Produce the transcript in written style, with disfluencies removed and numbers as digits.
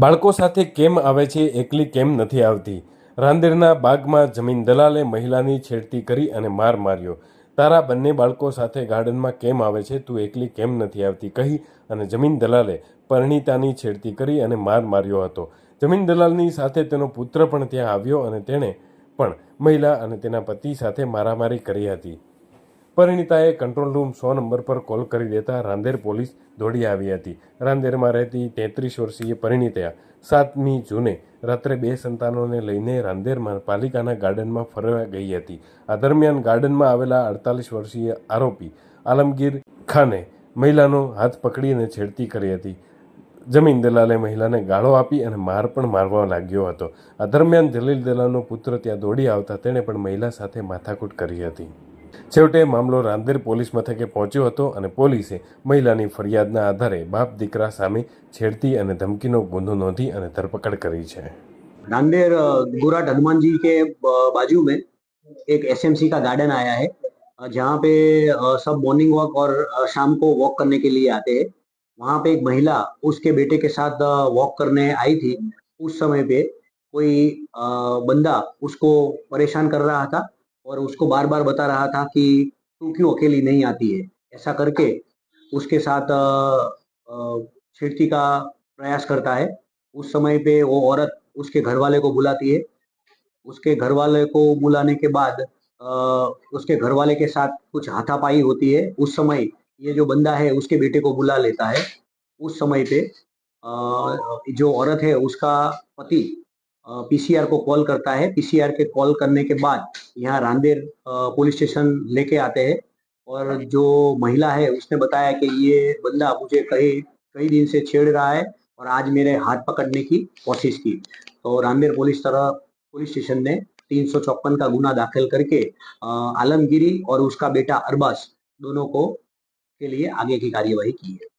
બાળકો સાથે કેમ આવે છે, એકલી કેમ નથી આવતી? રાંદેરના બાગમાં જમીન દલાલે મહિલાની છેડતી કરી અને માર માર્યો. તારા બંને બાળકો સાથે ગાર્ડનમાં કેમ આવે છે, તું એકલી કેમ નથી આવતી? કહી અને જમીન દલાલે પરિણીતાની છેડતી કરી અને માર માર્યો હતો. જમીન દલાલની સાથે તેનો પુત્ર પણ ત્યાં આવ્યો અને તેણે પણ મહિલા અને તેના પતિ સાથે મારામારી કરી હતી. પરિણીતાએ કંટ્રોલ રૂમ 100 નંબર પર કોલ કરી દેતા રાંદેર પોલીસ દોડી આવી હતી. રાંદેરમાં રહેતી 33 વર્ષીય પરિણીતા 7મી જૂને રાત્રે 2 સંતાનોને લઈને રાંદેરમાં પાલિકાના ગાર્ડનમાં ફરવા ગઈ હતી. આ દરમિયાન ગાર્ડનમાં આવેલા 48 વર્ષીય આરોપી આલમગીર ખાને મહિલાનો હાથ પકડીને છેડતી કરી હતી. જમીન દલાલે મહિલાને ગાળો આપી અને માર પણ મારવા લાગ્યો હતો. આ દરમિયાન જલીલ દલાલનો પુત્ર ત્યાં દોડી આવતા તેણે પણ મહિલા સાથે માથાકૂટ કરી હતી. છેવટે મામલો રાંદેર પોલીસ મથકે પહોંચ્યો હતો અને પોલીસે મહિલાની ફરિયાદના આધારે બાપ દીકરા સામે છેડતી અને ધમકીનો गुन्हो नोंधी અને धरपकड़ करी है। रांदेर गुराट हनुमान जी के बाजू में एक एसएमसी का गार्डन आया है, जहाँ पे सब मॉर्निंग वॉक और शाम को वॉक करने के लिए आते हैं। वहाँ पे एक महिला उसके बेटे के साथ वॉक करने आई थी। उस समय पे कोई बंदा उसको परेशान कर रहा था और उसको बार बार बता रहा था कि तू क्यों अकेली नहीं आती है, ऐसा करके उसके साथ छेड़ती का प्रयास करता है। उस समय पे वो औरत उसके घर वाले को बुलाती है। उसके घर वाले को बुलाने के बाद उसके घर वाले के साथ कुछ हाथापाई होती है। उस समय ये जो बंदा है उसके बेटे को बुला लेता है। उस समय पे जो औरत है उसका पति पीसीआर को कॉल करता है। पीसीआर के कॉल करने के बाद यहाँ रांदेर पुलिस स्टेशन लेके आते हैं और जो महिला है उसने बताया कि ये बंदा मुझे कई कई दिन से छेड़ रहा है और आज मेरे हाथ पकड़ने की कोशिश की। तो रांदेर पुलिस स्टेशन ने 354 का गुना दाखिल करके आलमगिरी और उसका बेटा अरबाज दोनों को के लिए आगे की कार्यवाही की है।